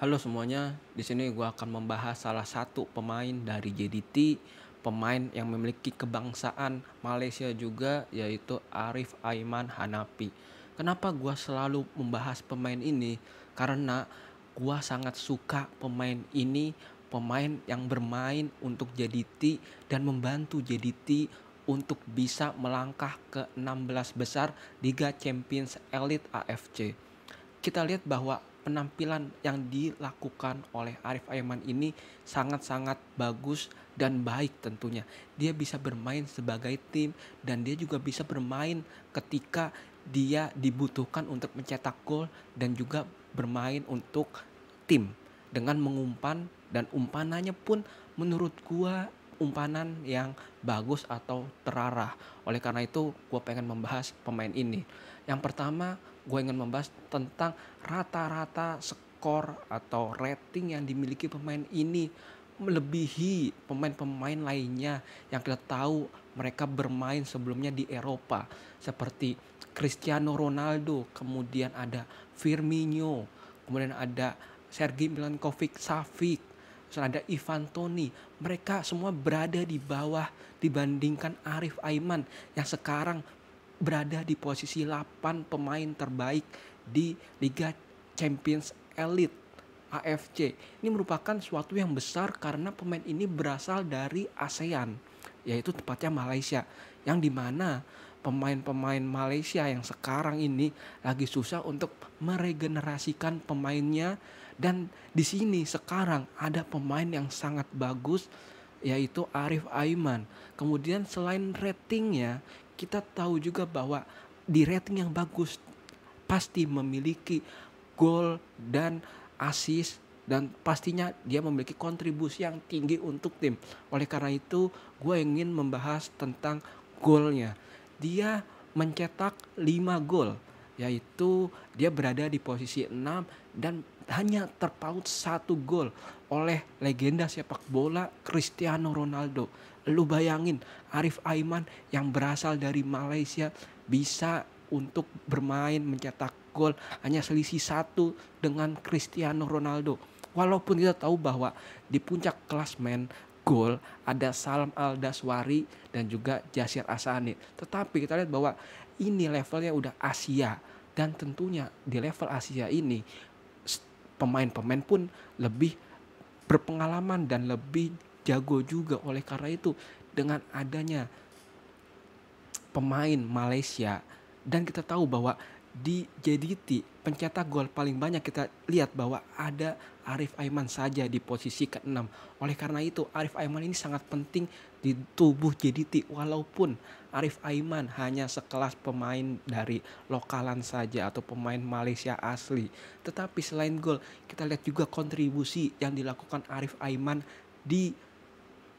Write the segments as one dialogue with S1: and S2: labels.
S1: Halo semuanya, di sini gue akan membahas salah satu pemain dari JDT, pemain yang memiliki kebangsaan Malaysia juga, yaitu Arif Aiman Hanapi. Kenapa gue selalu membahas pemain ini? Karena gue sangat suka pemain ini, pemain yang bermain untuk JDT dan membantu JDT untuk bisa melangkah ke 16 besar Liga Champions Elite AFC. Kita lihat bahwa penampilan yang dilakukan oleh Arif Aiman ini sangat-sangat bagus dan baik tentunya. Dia bisa bermain sebagai tim dan dia juga bisa bermain ketika dia dibutuhkan untuk mencetak gol dan juga bermain untuk tim dengan mengumpan, dan umpanannya pun menurut gua umpanan yang bagus atau terarah. Oleh karena itu gua pengen membahas pemain ini. Yang pertama, gue ingin membahas tentang rata-rata skor atau rating yang dimiliki pemain ini melebihi pemain-pemain lainnya yang kita tahu mereka bermain sebelumnya di Eropa, seperti Cristiano Ronaldo, kemudian ada Firmino, kemudian ada Sergei Milinkovic-Savic, terus ada Ivan Toney. Mereka semua berada di bawah dibandingkan Arif Aiman yang sekarang berada di posisi 8 pemain terbaik di Liga Champions Elite AFC. Ini merupakan suatu yang besar karena pemain ini berasal dari ASEAN, yaitu tepatnya Malaysia, yang dimana pemain-pemain Malaysia yang sekarang ini lagi susah untuk meregenerasikan pemainnya, dan di sini sekarang ada pemain yang sangat bagus yaitu Arif Aiman. Kemudian selain ratingnya, kita tahu juga bahwa di rating yang bagus pasti memiliki gol dan assist, dan pastinya dia memiliki kontribusi yang tinggi untuk tim. Oleh karena itu gue ingin membahas tentang golnya. Dia mencetak 5 gol, yaitu dia berada di posisi 6 dan hanya terpaut 1 gol oleh legenda sepak bola Cristiano Ronaldo. Lu bayangin, Arif Aiman yang berasal dari Malaysia bisa untuk bermain mencetak gol hanya selisih 1 dengan Cristiano Ronaldo. Walaupun kita tahu bahwa di puncak klasmen gol ada Salam Al-Daswari dan juga Jasir Asani, tetapi kita lihat bahwa ini levelnya udah Asia, dan tentunya di level Asia ini pemain-pemain pun lebih berpengalaman dan lebih jago juga. Oleh karena itu dengan adanya pemain Malaysia, dan kita tahu bahwa di JDT pencetak gol paling banyak kita lihat bahwa ada Arif Aiman saja di posisi ke-6. Oleh karena itu Arif Aiman ini sangat penting di tubuh JDT, walaupun Arif Aiman hanya sekelas pemain dari lokalan saja atau pemain Malaysia asli. Tetapi selain gol, kita lihat juga kontribusi yang dilakukan Arif Aiman di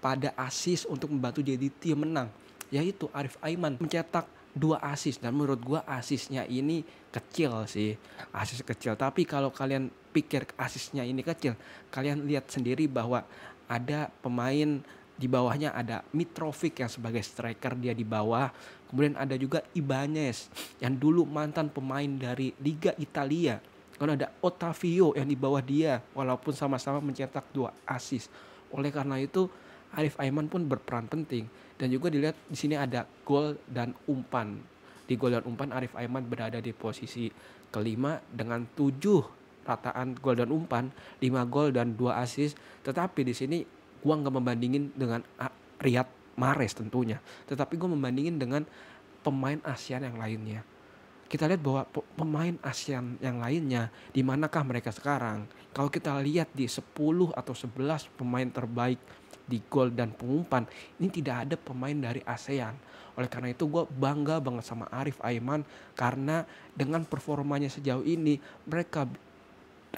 S1: pada assist untuk membantu JDT menang, yaitu Arif Aiman mencetak 2 assist, dan menurut gua assistnya ini kecil sih, assist kecil. Tapi kalau kalian pikir assistnya ini kecil, kalian lihat sendiri bahwa ada pemain di bawahnya, ada Mitrovic yang sebagai striker dia di bawah, kemudian ada juga Ibanez yang dulu mantan pemain dari Liga Italia, kemudian ada Otavio yang di bawah dia walaupun sama-sama mencetak 2 assist. Oleh karena itu Arif Aiman pun berperan penting, dan juga dilihat di sini ada gol dan umpan. Di gol dan umpan Arif Aiman berada di posisi kelima dengan 7 rataan gol dan umpan, 5 gol dan 2 assist. Tetapi di sini gua nggak membandingin dengan Riyad Mahrez tentunya, tetapi gua membandingin dengan pemain ASEAN yang lainnya. Kita lihat bahwa pemain ASEAN yang lainnya di manakah mereka sekarang. Kalau kita lihat di 10 atau 11 pemain terbaik di gol dan pengumpan, ini tidak ada pemain dari ASEAN. Oleh karena itu gue bangga banget sama Arif Aiman, karena dengan performanya sejauh ini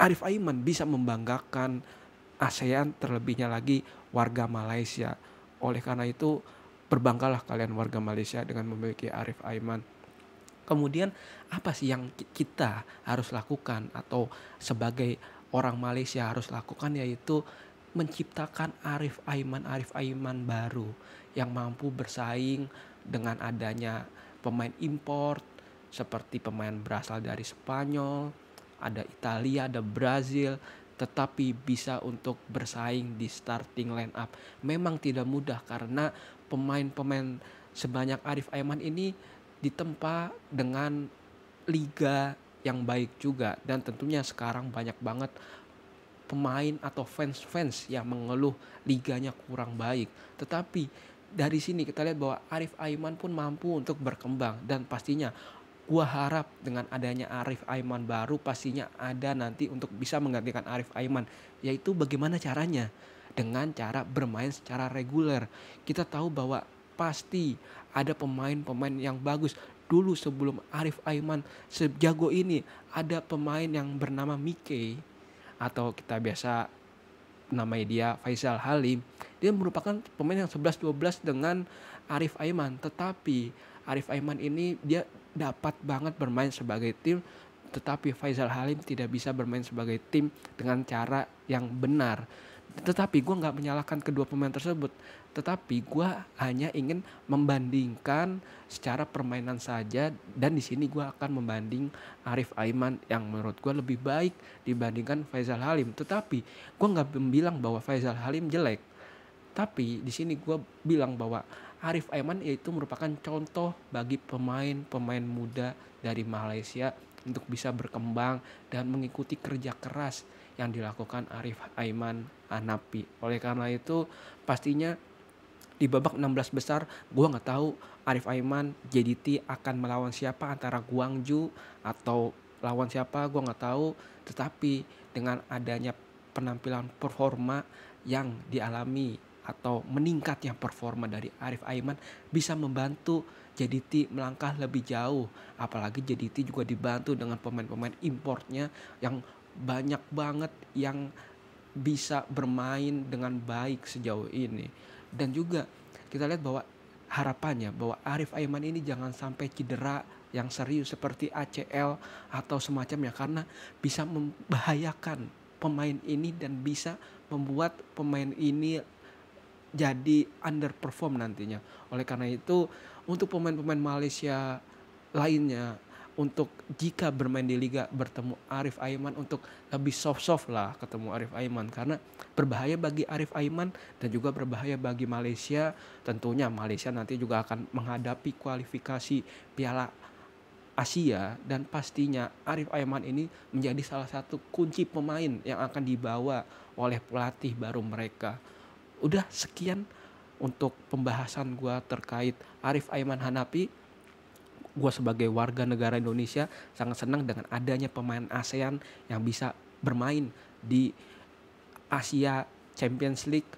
S1: Arif Aiman bisa membanggakan ASEAN, terlebihnya lagi warga Malaysia. Oleh karena itu berbanggalah kalian warga Malaysia dengan memiliki Arif Aiman. Kemudian apa sih yang kita harus lakukan atau sebagai orang Malaysia harus lakukan, yaitu menciptakan Arif Aiman baru yang mampu bersaing dengan adanya pemain import seperti pemain berasal dari Spanyol, ada Italia, ada Brazil, tetapi bisa untuk bersaing di starting line up. Memang tidak mudah karena pemain-pemain sebanyak Arif Aiman ini ditempa dengan liga yang baik juga, dan tentunya sekarang banyak banget pemain atau fans-fans yang mengeluh liganya kurang baik. Tetapi dari sini kita lihat bahwa Arif Aiman pun mampu untuk berkembang, dan pastinya gua harap dengan adanya Arif Aiman baru pastinya ada nanti untuk bisa menggantikan Arif Aiman, yaitu bagaimana caranya? Dengan cara bermain secara reguler. Kita tahu bahwa pasti ada pemain-pemain yang bagus. Dulu sebelum Arif Aiman sejago ini, ada pemain yang bernama Mike, atau kita biasa namanya dia Faisal Halim. Dia merupakan pemain yang 11-12 dengan Arif Aiman, tetapi Arif Aiman ini dia dapat banget bermain sebagai tim, tetapi Faisal Halim tidak bisa bermain sebagai tim dengan cara yang benar. Tetapi gue nggak menyalahkan kedua pemain tersebut, tetapi gue hanya ingin membandingkan secara permainan saja, dan di sini gue akan membanding Arif Aiman yang menurut gue lebih baik dibandingkan Faisal Halim. Tetapi gue nggak bilang bahwa Faisal Halim jelek, tapi di sini gue bilang bahwa Arif Aiman yaitu merupakan contoh bagi pemain-pemain muda dari Malaysia untuk bisa berkembang dan mengikuti kerja keras yang dilakukan Arif Aiman Hanapi. Oleh karena itu pastinya di babak 16 besar gue nggak tahu Arif Aiman JDT akan melawan siapa, antara Guangzhou atau lawan siapa gue nggak tahu. Tetapi dengan adanya penampilan performa yang dialami atau meningkatnya performa dari Arif Aiman bisa membantu JDT melangkah lebih jauh. Apalagi JDT juga dibantu dengan pemain-pemain importnya yang banyak banget yang bisa bermain dengan baik sejauh ini. Dan juga kita lihat bahwa harapannya bahwa Arif Aiman ini jangan sampai cedera yang serius seperti ACL atau semacamnya, karena bisa membahayakan pemain ini dan bisa membuat pemain ini jadi underperform nantinya. Oleh karena itu untuk pemain-pemain Malaysia lainnya, untuk jika bermain di liga bertemu Arif Aiman, untuk lebih soft-soft lah ketemu Arif Aiman, karena berbahaya bagi Arif Aiman dan juga berbahaya bagi Malaysia. Tentunya Malaysia nanti juga akan menghadapi kualifikasi Piala Asia, dan pastinya Arif Aiman ini menjadi salah satu kunci pemain yang akan dibawa oleh pelatih baru mereka. Udah sekian untuk pembahasan gue terkait Arif Aiman Hanapi. Gue sebagai warga negara Indonesia sangat senang dengan adanya pemain ASEAN yang bisa bermain di Asia Champions League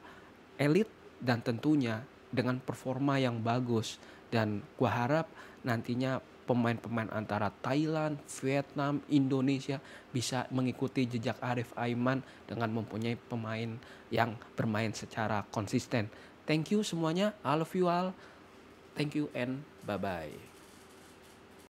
S1: Elite, dan tentunya dengan performa yang bagus. Dan gue harap nantinya pemain-pemain antara Thailand, Vietnam, Indonesia bisa mengikuti jejak Arif Aiman dengan mempunyai pemain yang bermain secara konsisten. Thank you semuanya, I love you all. Thank you and bye-bye.